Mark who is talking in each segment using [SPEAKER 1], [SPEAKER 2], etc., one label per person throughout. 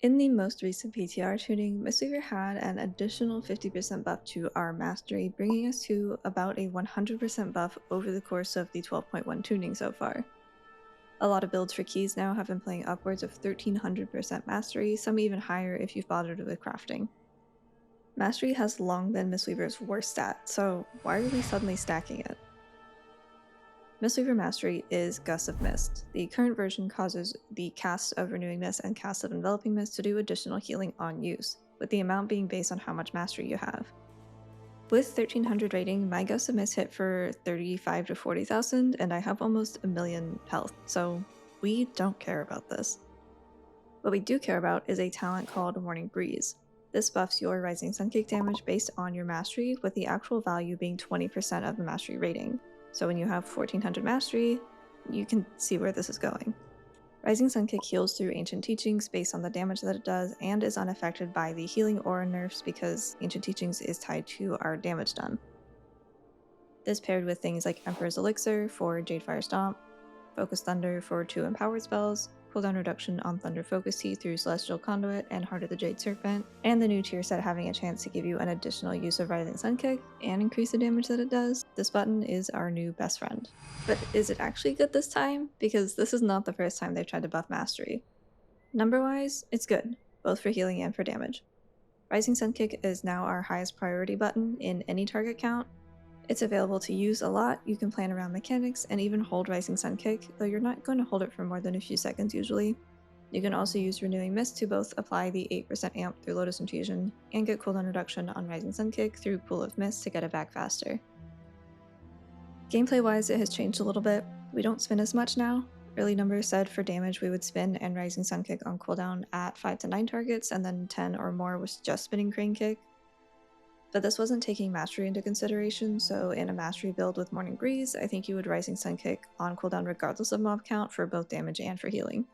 [SPEAKER 1] In the most recent PTR tuning, Mistweaver had an additional 50% buff to our mastery, bringing us to about a 100% buff over the course of the 12.1 tuning so far. A lot of builds for keys now have been playing upwards of 1300% mastery, some even higher if you've bothered with crafting. Mastery has long been Mistweaver's worst stat, so why are we suddenly stacking it? Mistweaver Mastery is Gust of Mist. The current version causes the cast of Renewing Mist and cast of Enveloping Mist to do additional healing on use, with the amount being based on how much mastery you have. With 1300 rating, my Gust of Mist hit for 35 to 40,000, and I have almost a million health, so we don't care about this. What we do care about is a talent called Morning Breeze. This buffs your Rising Sun Kick damage based on your mastery, with the actual value being 20% of the mastery rating. So when you have 1400 mastery, you can see where this is going. Rising Sun Kick heals through Ancient Teachings based on the damage that it does, and is unaffected by the healing aura nerfs because Ancient Teachings is tied to our damage done. This paired with things like Emperor's Elixir for Jadefire Stomp, Focus Thunder for 2 empowered spells, cooldown reduction on Thunder Focus Tea through Celestial Conduit and Heart of the Jade Serpent, and the new tier set having a chance to give you an additional use of Rising Sun Kick and increase the damage that it does, this button is our new best friend. But is it actually good this time? Because this is not the first time they've tried to buff Mastery. Number-wise, it's good, both for healing and for damage. Rising Sun Kick is now our highest priority button in any target count. It's available to use a lot, you can plan around mechanics, and even hold Rising Sun Kick, though you're not going to hold it for more than a few seconds usually. You can also use Renewing Mist to both apply the 8% amp through Lotus Infusion, and get cooldown reduction on Rising Sun Kick through Pool of Mist to get it back faster. Gameplay-wise, it has changed a little bit. We don't spin as much now. Early numbers said for damage we would spin and Rising Sun Kick on cooldown at 5 to 9 targets, and then 10 or more was just spinning Crane Kick. But this wasn't taking Mastery into consideration, so in a Mastery build with Morning Breeze, I think you would Rising Sun Kick on cooldown regardless of mob count for both damage and for healing.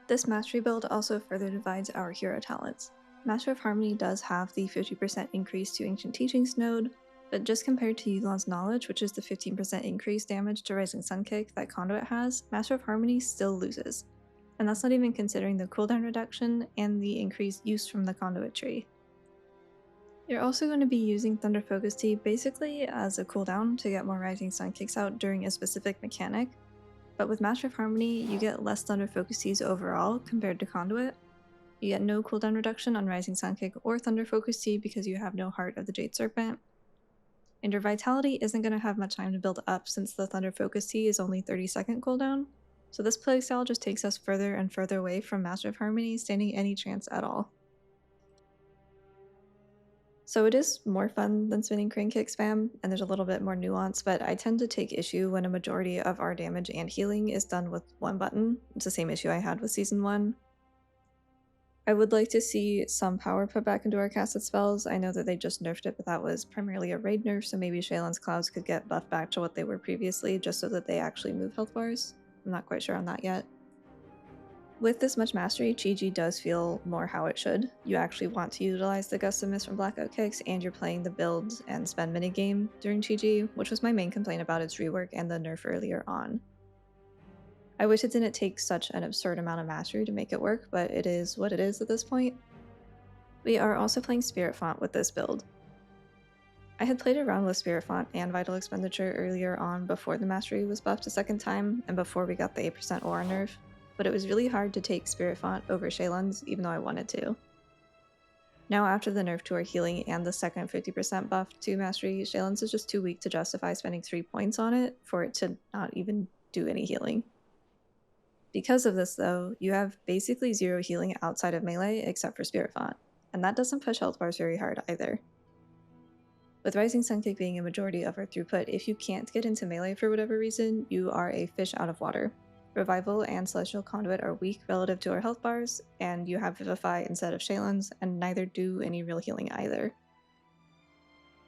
[SPEAKER 1] This Mastery build also further divides our hero talents. Master of Harmony does have the 50% increase to Ancient Teachings node, but just compared to Yu'lon's Knowledge, which is the 15% increased damage to Rising Sun Kick that Conduit has, Master of Harmony still loses. And that's not even considering the cooldown reduction and the increased use from the Conduit tree. You're also going to be using Thunder Focus Tea basically as a cooldown to get more Rising Sun Kicks out during a specific mechanic, but with Master of Harmony, you get less Thunder Focus Teas overall compared to Conduit. You get no cooldown reduction on Rising Sun Kick or Thunder Focus Tea because you have no Heart of the Jade Serpent. And your Vitality isn't going to have much time to build up since the Thunder Focus Tea is only 30-second cooldown, so this playstyle just takes us further and further away from Master of Harmony standing any chance at all. So it is more fun than spinning Crane Kick spam, and there's a little bit more nuance, but I tend to take issue when a majority of our damage and healing is done with one button. It's the same issue I had with Season 1. I would like to see some power put back into our casted spells. I know that they just nerfed it, but that was primarily a raid nerf, so maybe Shaylan's Clouds could get buffed back to what they were previously, just so that they actually move health bars. I'm not quite sure on that yet. With this much mastery, Chi-Ji does feel more how it should. You actually want to utilize the Gust of Mist from Blackout Kicks, and you're playing the build and spend minigame during Chi-Ji, which was my main complaint about its rework and the nerf earlier on. I wish it didn't take such an absurd amount of mastery to make it work, but it is what it is at this point. We are also playing Spirit Font with this build. I had played around with Spirit Font and Vital Expenditure earlier on before the mastery was buffed a second time, and before we got the 8% aura nerf, but it was really hard to take Spirit Font over Shaylan's even though I wanted to. Now after the nerf to our healing and the second 50% buff to mastery, Shaylan's is just too weak to justify spending 3 points on it for it to not even do any healing. Because of this though, you have basically zero healing outside of melee except for Spirit Font, and that doesn't push health bars very hard either. With Rising Sun Kick being a majority of our throughput, if you can't get into melee for whatever reason, you are a fish out of water. Revival and Celestial Conduit are weak relative to our health bars, and you have Vivify instead of Shaylan's, and neither do any real healing either.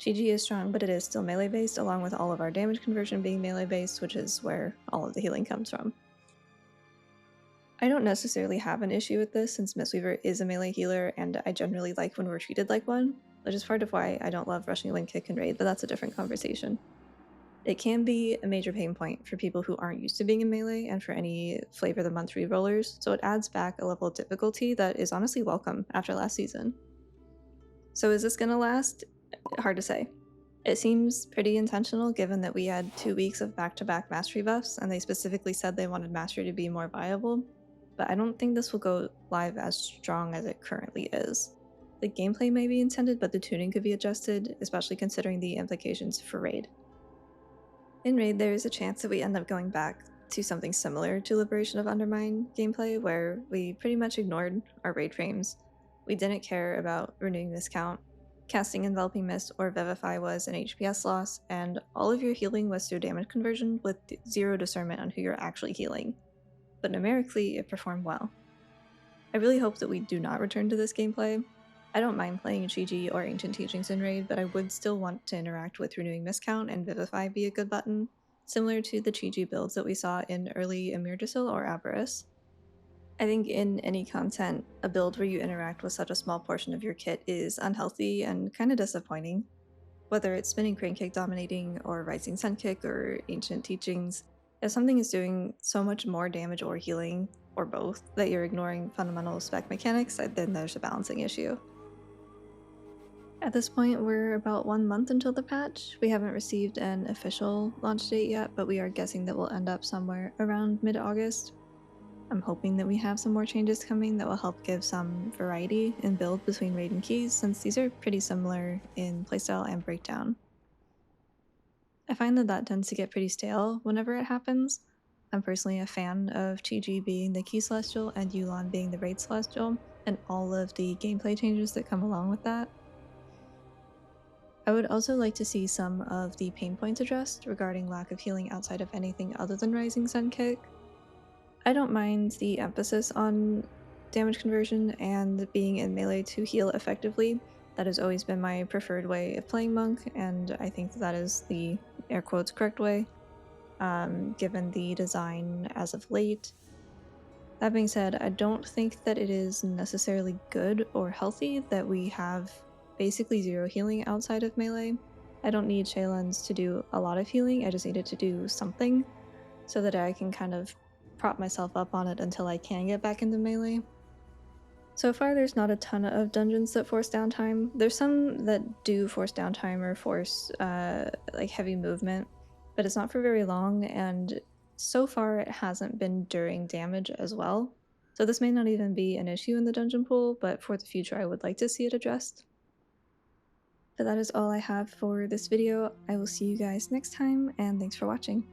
[SPEAKER 1] Chi-Ji is strong, but it is still melee based, along with all of our damage conversion being melee based, which is where all of the healing comes from. I don't necessarily have an issue with this since Mistweaver is a melee healer and I generally like when we're treated like one, which is part of why I don't love rushing Wind Kick and Raid, but that's a different conversation. It can be a major pain point for people who aren't used to being in Melee and for any Flavor of the Month rerollers, so it adds back a level of difficulty that is honestly welcome after last season. So is this gonna last? Hard to say. It seems pretty intentional given that we had 2 weeks of back-to-back mastery buffs, and they specifically said they wanted mastery to be more viable, but I don't think this will go live as strong as it currently is. The gameplay may be intended, but the tuning could be adjusted, especially considering the implications for Raid. In Raid, there is a chance that we end up going back to something similar to Liberation of Undermine gameplay, where we pretty much ignored our Raid frames. We didn't care about renewing Miscount. Casting Enveloping Mist or Vivify was an HPS loss, and all of your healing was through damage conversion with zero discernment on who you're actually healing. But numerically, it performed well. I really hope that we do not return to this gameplay. I don't mind playing Chi-Ji or Ancient Teachings in Raid, but I would still want to interact with Renewing Miscount and Vivify be a good button, similar to the Chi-Ji builds that we saw in early Emirdasil or Aberrus. I think in any content, a build where you interact with such a small portion of your kit is unhealthy and kind of disappointing. Whether it's Spinning Crane Kick dominating or Rising Sun Kick or Ancient Teachings, if something is doing so much more damage or healing, or both, that you're ignoring fundamental spec mechanics, then there's a balancing issue. At this point, we're about 1 month until the patch. We haven't received an official launch date yet, but we are guessing that we'll end up somewhere around mid-August. I'm hoping that we have some more changes coming that will help give some variety in build between Raid and Keys, since these are pretty similar in playstyle and breakdown. I find that tends to get pretty stale whenever it happens. I'm personally a fan of Chi-Ji being the Key Celestial and Yu'lon being the Raid Celestial, and all of the gameplay changes that come along with that. I would also like to see some of the pain points addressed regarding lack of healing outside of anything other than Rising Sun Kick. I don't mind the emphasis on damage conversion and being in melee to heal effectively. That has always been my preferred way of playing Monk, and I think that is the air quotes correct way, given the design as of late. That being said, I don't think that it is necessarily good or healthy that we have basically zero healing outside of melee. I don't need Shaylens to do a lot of healing, I just need it to do something so that I can kind of prop myself up on it until I can get back into melee. So far, there's not a ton of dungeons that force downtime. There's some that do force downtime or force like heavy movement, but it's not for very long, and so far it hasn't been during damage as well. So this may not even be an issue in the dungeon pool, but for the future I would like to see it addressed. But that is all I have for this video. I will see you guys next time, and thanks for watching.